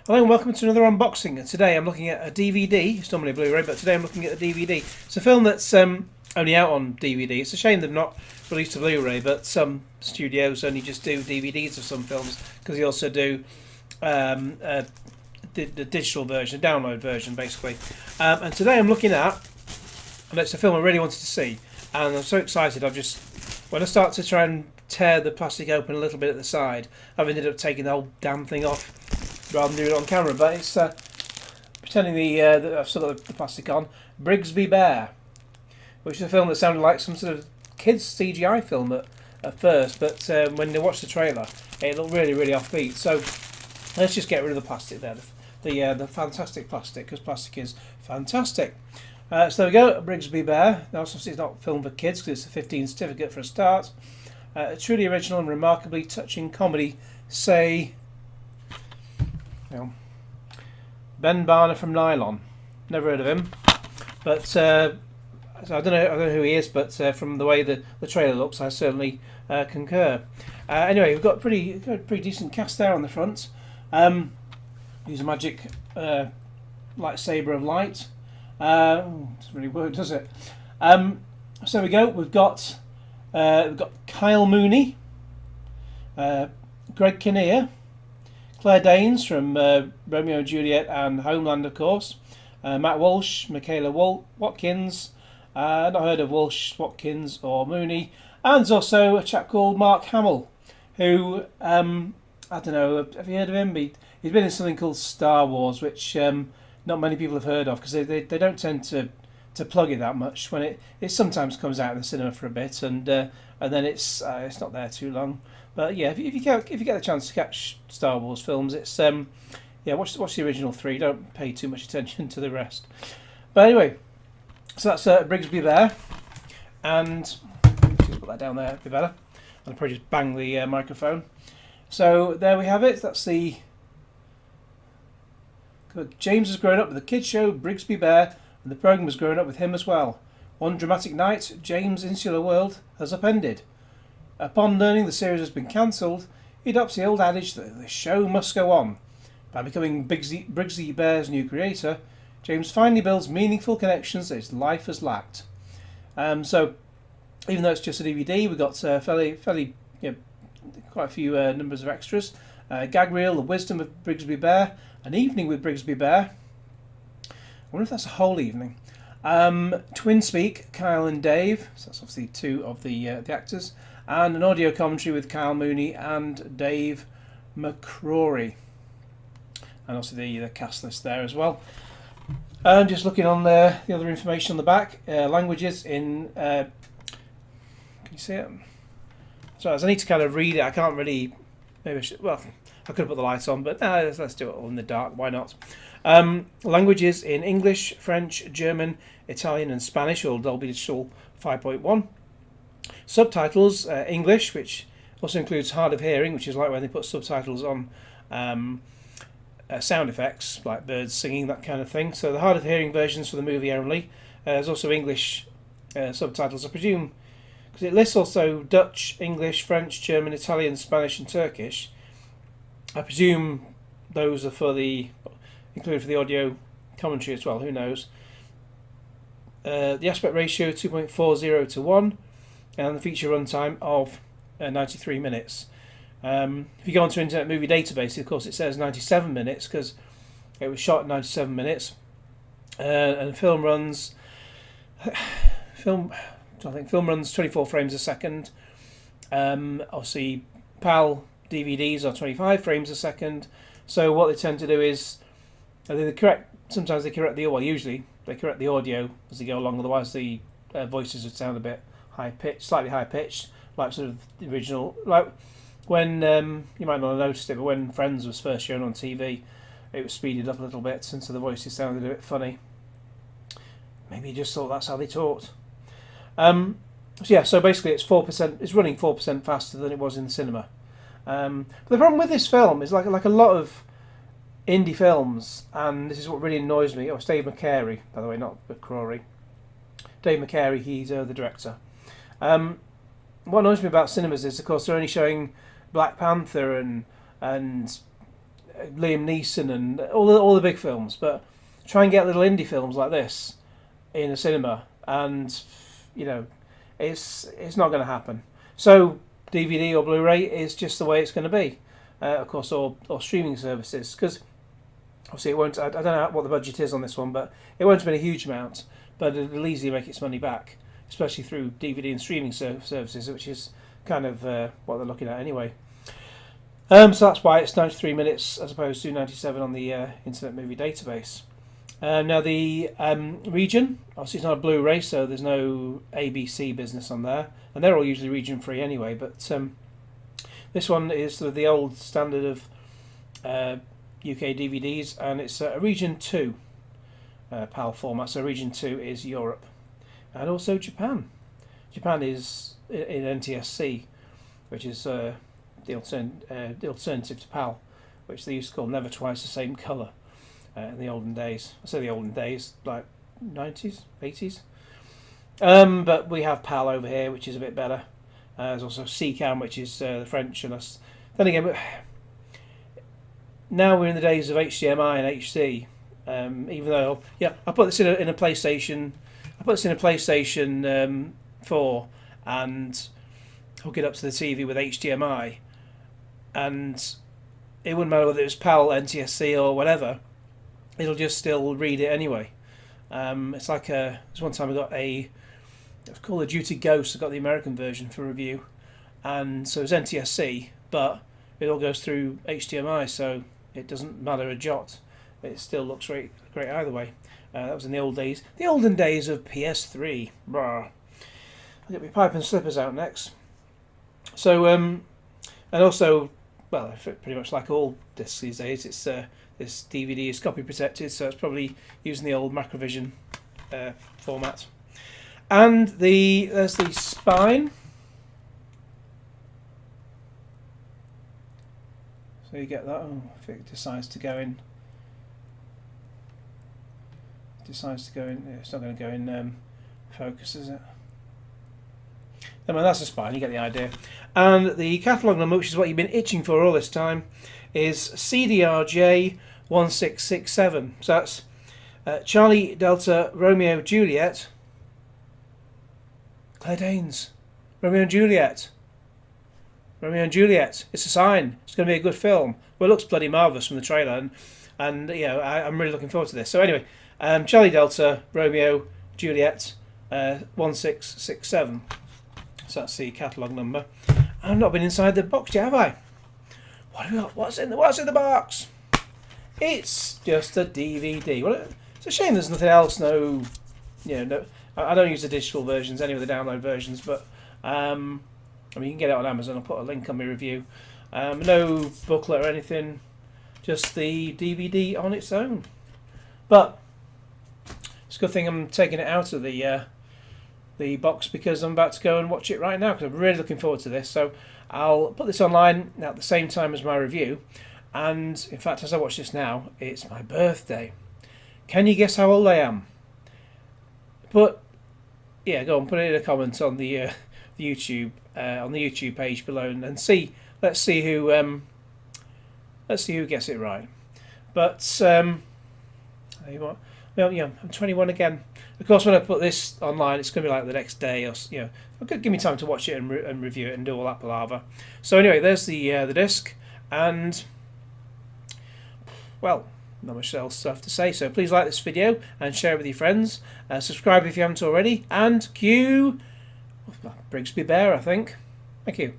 Hello and welcome to another unboxing. Today I'm looking at a DVD. It's normally a Blu-ray, but today I'm looking at a DVD. It's a film that's only out on DVD. It's a shame they've not released a Blu-ray, but some studios only just do DVDs of some films because they also do the digital version, the download version, basically. And today I'm looking at, and it's a film I really wanted to see, and I'm so excited. When I start to try and tear the plastic open a little bit at the side, I've ended up taking the whole damn thing off rather than doing it on camera, but it's pretending that I've still got the plastic on. Brigsby Bear, which is a film that sounded like some sort of kids CGI film at first, but when they watched the trailer, it looked really, really offbeat. So let's just get rid of the plastic there, the fantastic plastic, because plastic is fantastic. So there we go, Brigsby Bear. Now, obviously, it's not a film for kids because it's a 15 certificate for a start. A truly original and remarkably touching comedy, say. Ben Barner from Nylon. Never heard of him, but so I don't know who he is, but from the way the trailer looks, I certainly concur. Anyway, we've got a pretty decent cast there on the front. Use a magic lightsaber of light. Doesn't really work, does it? So we go. We've got Kyle Mooney, Greg Kinnear, Claire Danes from Romeo and Juliet and Homeland, of course. Matt Walsh, Michaela Watkins. Not heard of Walsh, Watkins, or Mooney. And there's also a chap called Mark Hamill, who I don't know. Have you heard of him? He's been in something called Star Wars, which not many people have heard of because they don't tend to plug it that much. When it sometimes comes out in the cinema for a bit, and then it's not there too long. But yeah, if you get the chance to catch Star Wars films, it's watch the original three. Don't pay too much attention to the rest. But anyway, so that's Brigsby Bear, and just put that down there, it'd be better. I'll probably just bang the microphone. So there we have it. That's the James has grown up with the kids show Brigsby Bear, and the programme has grown up with him as well. One dramatic night, James' insular world has upended. Upon learning the series has been cancelled, he adopts the old adage that the show must go on. By becoming Brigsby Bear's new creator, James finally builds meaningful connections that his life has lacked. So, even though it's just a DVD, we've got quite a few numbers of extras. Gag reel, The Wisdom of Brigsby Bear, An Evening with Brigsby Bear. I wonder if that's a whole evening. Twin Speak, Kyle and Dave. So that's obviously two of the actors. And an audio commentary with Kyle Mooney and Dave McCary. And also the cast list there as well. Just looking on the other information on the back. Languages in... can you see it? So I need to kind of read it. I can't really... Maybe I should... Well, I could have put the lights on, but let's do it all in the dark. Why not? Languages in English, French, German, Italian and Spanish, or Dolby Digital 5.1. Subtitles, English, which also includes hard of hearing, which is like when they put subtitles on sound effects, like birds singing, that kind of thing. So the hard of hearing versions for the movie only. There's also English subtitles, I presume, because it lists also Dutch, English, French, German, Italian, Spanish and Turkish. I presume those are included for the audio commentary as well, who knows. The aspect ratio 2.40 to 1, and the feature runtime of 93 minutes. If you go onto Internet Movie Database, of course it says 97 minutes because it was shot in 97 minutes. And the film runs 24 frames a second. Obviously, PAL DVDs are 25 frames a second. So what they tend to do is sometimes they correct the audio. Well, usually they correct the audio as they go along. Otherwise, the voices would sound a bit high pitched, slightly high pitched, like sort of the original. Like when you might not have noticed it, but when Friends was first shown on TV, it was speeded up a little bit, and so the voices sounded a bit funny. Maybe you just thought that's how they talked. So basically, it's 4%. It's running 4% faster than it was in the cinema. But the problem with this film is like a lot of indie films, and this is what really annoys me. Oh, it's Dave McCary, by the way, not McCrory. Dave McCary, he's the director. What annoys me about cinemas is, of course, they're only showing Black Panther and Liam Neeson and all the big films, but try and get little indie films like this in a cinema, and you know, it's not going to happen. So DVD or Blu-ray is just the way it's going to be. Of course, or streaming services, because obviously it won't. I don't know what the budget is on this one, but it won't have been a huge amount. But it'll easily make its money back, especially through DVD and streaming services, which is kind of what they're looking at anyway. So that's why it's 93 minutes as opposed to 97 on the Internet Movie Database. Now the region, obviously it's not a Blu-ray, so there's no ABC business on there, and they're all usually region free anyway. But this one is sort of the old standard of UK DVDs, and it's a region 2 PAL format. So region 2 is Europe, and also Japan. Japan is in NTSC, which is the alternative to PAL, which they used to call Never Twice the Same Colour in the olden days. I say the olden days, like 90s, 80s. But we have PAL over here, which is a bit better. There's also CCAM, which is the French and us. Then again, now we're in the days of HDMI and HD. Even though, I put this in a PlayStation. I put this in a PlayStation 4 and hook it up to the TV with HDMI, and it wouldn't matter whether it was PAL, NTSC, or whatever. It'll just still read it anyway. It's like there's one time I got it's called a Duty Ghost. I got the American version for review, and so it's NTSC, but it all goes through HDMI, so it doesn't matter a jot. It still looks great either way. That was in the old days, the olden days of PS3. Brr. I'll get my pipe and slippers out next. So, and also, well, pretty much like all discs these days, it's this DVD is copy protected, so it's probably using the old Macrovision format. And there's the spine. So you get that. Oh, if it decides to go in. It's not going to go in focus, is it? I mean, that's the spine, you get the idea. And the catalogue number, which is what you've been itching for all this time, is CDRJ 1667. So that's Charlie Delta Romeo Juliet. Claire Danes. Romeo and Juliet. Romeo and Juliet. It's a sign. It's going to be a good film. Well, it looks bloody marvellous from the trailer, and you know, I'm really looking forward to this. So anyway, Charlie Delta Romeo Juliet 1667. So that's the catalogue number. I've not been inside the box yet, have I? What have we got? What's in the box? It's just a DVD. Well, it's a shame there's nothing else. No, I don't use the digital versions, any of the download versions, but I mean, you can get it on Amazon. I'll put a link on my review. No booklet or anything, just the DVD on its own. But it's a good thing I'm taking it out of the box, because I'm about to go and watch it right now, because I'm really looking forward to this. So I'll put this online at the same time as my review, and in fact, as I watch this now, it's my birthday. Can you guess how old I am? Go on, put it in a comment on the YouTube on the YouTube page below, and see. Let's see who gets it right. But I'm 21 again. Of course, when I put this online, it's going to be like the next day, or it'll give me time to watch it and review it and do all that palaver. So anyway, there's the disc, and well, not much else to have to say. So please like this video and share it with your friends. Subscribe if you haven't already, and cue Brigsby Bear, I think. Thank you.